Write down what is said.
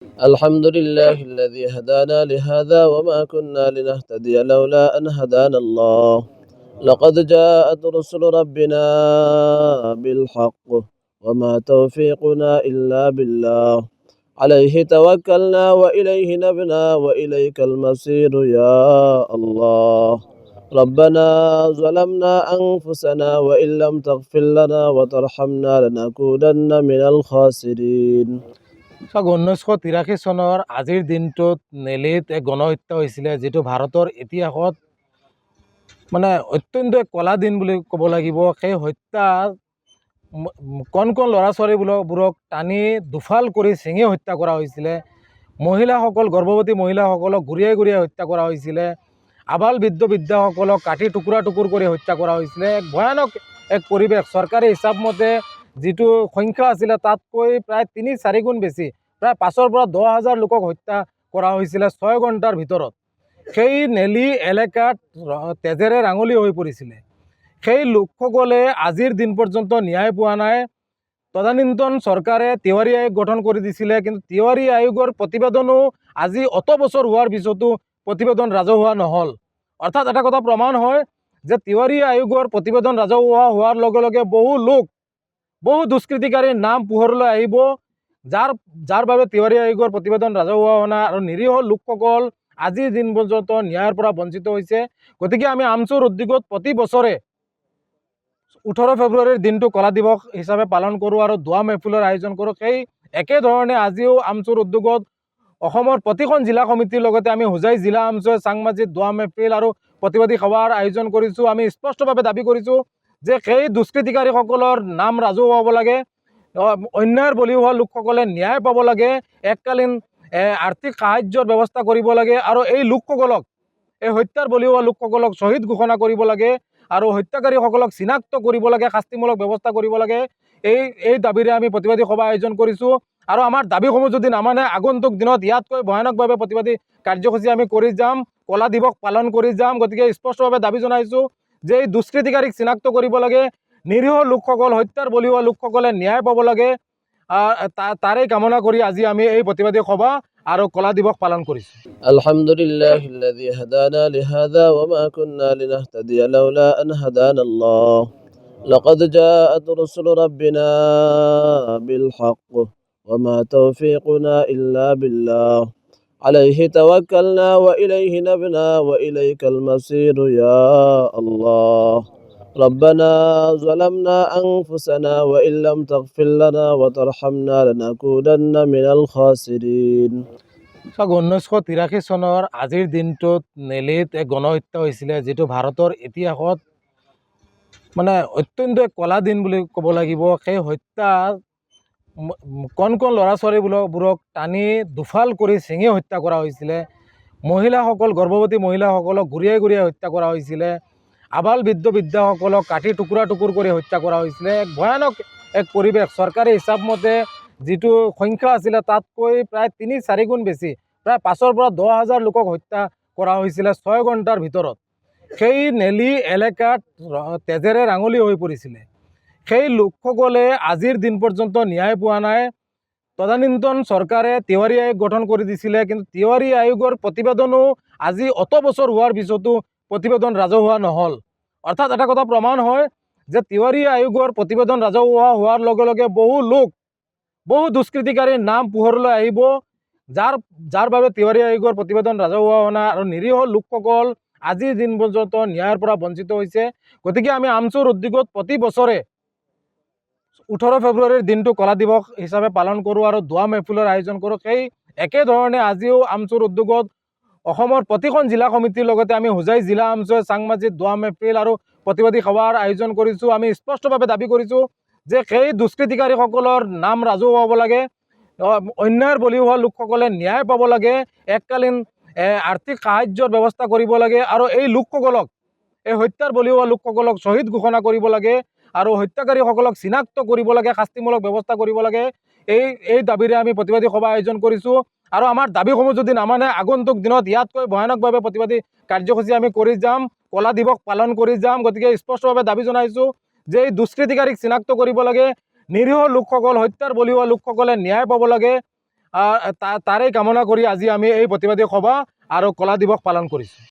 الحمد لله الذي هدانا لهذا وما كنا لنهتدي لولا أن هدانا الله. لقد جاءت رسل ربنا بالحق وما توفيقنا إلا بالله. عليه توكلنا وإليه نبنا وإليك المصير يا الله. ربنا ظلمنا أنفسنا وإن لم تغفر لنا وترحمنا لنكونن من الخاسرين. 1983 চনৰ আজিৰ দিনটোত নেলিত এক গণহত্যা হৈছিলে, যিটো ভাৰতৰ ইতিহাসত অত্যন্ত কলা দিন বুলি ক'ব লাগিব। সেই হত্যা কণ কণ ল'ৰা ছোৱালীবোৰক টানি দুফাল কৰি ছিঙি হত্যা কৰা হৈছিলে। মহিলাসকল, গৰ্ভৱতী মহিলাসকলক গুৰিয়াই গুৰিয়াই হত্যা কৰা হৈছিলে। আবাল বৃদ্ধ বৃদ্ধাসকলক কাটি টুকুৰা টুকুৰ কৰি হত্যা কৰা হৈছিলে। এক ভয়ানক এক পৰিৱেশ। চৰকাৰী হিচাপ মতে যিটো সংখ্যা আছিলে তাতকৈ প্ৰায় ৩-৪ গুণ বেছি, প্ৰায় ৫,০০০ পৰা ১০,০০০ লোকক হত্যা কৰা হৈছিলে ৬ ঘণ্টাৰ ভিতৰত। সেই নেলি এলেকাত তেজেৰে ৰাঙলী হৈ পৰিছিলে। সেই লোকসকলে আজিৰ দিন পৰ্যন্ত ন্যায় পোৱা নাই। তদানীন্তন চৰকাৰে তিৱাৰী আয়োগ গঠন কৰি দিছিলে, কিন্তু তিৱাৰী আয়োগৰ প্ৰতিবেদনো আজি অত বছৰ হোৱাৰ পিছতো প্ৰতিবেদন ৰাজহুৱা নহ'ল। অৰ্থাৎ এটা কথা প্ৰমাণ হয় যে তিৱাৰী আয়োগৰ প্ৰতিবেদন ৰাজহুৱা হোৱাৰ লগে লগে বহু দুষ্কৃতিকাৰীৰ নাম পোহৰলৈ আহিব, যাৰ বাবে তিৱাৰী আয়োগৰ প্ৰতিবেদন ৰাজহুৱা হোৱা নাই আৰু নিৰীহ লোকসকল আজিৰ দিন পৰ্যন্ত ন্যায়ৰ পৰা বঞ্চিত হৈছে। গতিকে আমি আমচুৰ উদ্যোগত প্ৰতি বছৰে 18 ফেব্ৰুৱাৰীৰ দিনটো কলা দিৱস হিচাপে পালন কৰোঁ আৰু দোৱা মেহফিলৰ আয়োজন কৰোঁ। সেই একেধৰণে আজিও আমচুৰ উদ্যোগত অসমৰ প্ৰতিখন জিলা সমিতিৰ লগতে আমি হোজাই জিলা আমচুৱে চাংমাজিত দোৱা মেহফিল আৰু প্ৰতিবাদী সভাৰ আয়োজন কৰিছোঁ। আমি স্পষ্টভাৱে দাবী কৰিছোঁ যে সেই দুষ্কৃতিকাৰীসকলৰ নাম ৰাজহুৱা হ'ব লাগে, অন্যায়ৰ বলি হোৱা লোকসকলে ন্যায় পাব লাগে, এককালীন আৰ্থিক সাহায্যৰ ব্যৱস্থা কৰিব লাগে আৰু এই লোকসকলক, এই হত্যাৰ বলি হোৱা লোকসকলক শ্বহীদ ঘোষণা কৰিব লাগে আৰু হত্যাকাৰীসকলক চিনাক্ত কৰিব লাগে, শাস্তিমূলক ব্যৱস্থা কৰিব লাগে। এই দাবীৰে আমি প্ৰতিবাদী সভা আয়োজন কৰিছোঁ আৰু আমাৰ দাবীসমূহ যদি নামানে আগন্তুক দিনত ইয়াতকৈ ভয়ানকভাৱে প্ৰতিবাদী কাৰ্যসূচী আমি কৰি যাম, কলা দিৱস পালন কৰি যাম। গতিকে স্পষ্টভাৱে দাবী জনাইছোঁ যে এই দুষ্কৃতিকাৰীক চিনাক্ত কৰিব লাগে, নিৰীহ লোকসকল, হত্যাৰ বলি হোৱা লোকসকলে ন্যায় পাব লাগে। তাৰেই কামনা কৰি আজি আমি এই প্ৰতিবাদী সভা আৰু কলা দিৱস পালন কৰিছোঁ। আলহামদুলিল্লাহ الذي هدانا لهذا وما كنا لنهتدي لولا أن هدانا الله. لقد جاءت رسل ربنا بالحق وما توفيقنا إلا بالله. عليه توكلنا وإليه نبنا وإليك المصير يا الله. ربنا ظلمنا أنفسنا وإن لم تغفر لنا وترحمنا لنكونن من الخاسرين. 1983 চনৰ আজিৰ দিনটোত নেলিত এক গণহত্যা হৈছিলে, যিটো ভাৰতৰ ইতিহাসত অত্যন্ত কলা দিন বুলি ক'ব লাগিব। সেই হত্যা কণ কণ ল'ৰা ছোৱালীবোৰক টানি দুফাল কৰি ছিঙি হত্যা কৰা হৈছিলে। মহিলাসকল, গৰ্ভৱতী মহিলাসকলক গুৰিয়াই গুৰিয়াই হত্যা কৰা হৈছিলে। আবাল বৃদ্ধ বৃদ্ধাসকলক কাটি টুকুৰা টুকুৰ কৰি হত্যা কৰা হৈছিলে। এক ভয়ানক এক পৰিৱেশ। চৰকাৰী হিচাপ মতে যিটো সংখ্যা আছিলে তাতকৈ প্ৰায় ৩-৪ গুণ বেছি, প্ৰায় ৫,০০০ পৰা ১০,০০০ লোকক হত্যা কৰা হৈছিলে ৬ ঘণ্টাৰ ভিতৰত। সেই নেলি এলেকাত তেজেৰে ৰাঙলী হৈ পৰিছিলে। সেই লোকসকলে আজিৰ দিন পৰ্যন্ত ন্যায় পোৱা নাই। তদানীন্তন চৰকাৰে তিৱাৰী আয়োগ গঠন কৰি দিছিলে, কিন্তু তিৱাৰী আয়োগৰ প্ৰতিবেদনো আজি অত বছৰ হোৱাৰ পিছতো প্ৰতিবেদন ৰাজহুৱা নহ'ল। অৰ্থাৎ এটা কথা প্ৰমাণ হয় যে তিৱাৰী আয়োগৰ প্ৰতিবেদন ৰাজহুৱা হোৱাৰ লগে লগে বহু দুষ্কৃতিকাৰীৰ নাম পোহৰলৈ আহিব, যাৰ বাবে তিৱাৰী আয়োগৰ প্ৰতিবেদন ৰাজহুৱা হোৱা নাই আৰু নিৰীহ লোকসকল আজিৰ দিন পৰ্যন্ত ন্যায়ৰ পৰা বঞ্চিত হৈছে। গতিকে আমি আমচুৰ উদ্যোগত প্ৰতি বছৰে 18 ফেব্ৰুৱাৰীৰ দিনটো কলা দিৱস হিচাপে পালন কৰোঁ আৰু দোৱা মেহফিলৰ আয়োজন কৰোঁ। সেই একেধৰণে আজিও আমচুৰ উদ্যোগত অসমৰ প্ৰতিখন জিলা সমিতিৰ লগতে আমি হোজাই জিলা আমচুৱে চাংমাজিত দোৱা মেহফিল আৰু প্ৰতিবাদী সভাৰ আয়োজন কৰিছোঁ। আমি স্পষ্টভাৱে দাবী কৰিছোঁ যে সেই দুষ্কৃতিকাৰীসকলৰ নাম ৰাজহুৱা হ'ব লাগে, অন্যায়ৰ বলি হোৱা লোকসকলে ন্যায় পাব লাগে, এককালীন আৰ্থিক সাহায্যৰ ব্যৱস্থা কৰিব লাগে আৰু এই লোকসকলক, এই হত্যাৰ বলি হোৱা লোকসকলক শ্বহীদ ঘোষণা কৰিব লাগে আৰু হত্যাকাৰীসকলক চিনাক্ত কৰিব লাগে, শাস্তিমূলক ব্যৱস্থা কৰিব লাগে। এই দাবীৰে আমি প্ৰতিবাদী সভা আয়োজন কৰিছোঁ আৰু আমাৰ দাবীসমূহ যদি নামানে আগন্তুক দিনত ইয়াতকৈ ভয়ানকভাৱে প্ৰতিবাদী কাৰ্যসূচী আমি কৰি যাম, কলা দিৱস পালন কৰি যাম। গতিকে স্পষ্টভাৱে দাবী জনাইছোঁ যে এই দুষ্কৃতিকাৰীক চিনাক্ত কৰিব লাগে, নিৰীহ লোকসকল, হত্যাৰ বলি হোৱা লোকসকলে ন্যায় পাব লাগে তাৰে কামনা কৰি আজি আমি এই প্ৰতিবাদী সভা আৰু কলা দিৱস পালন কৰিছোঁ।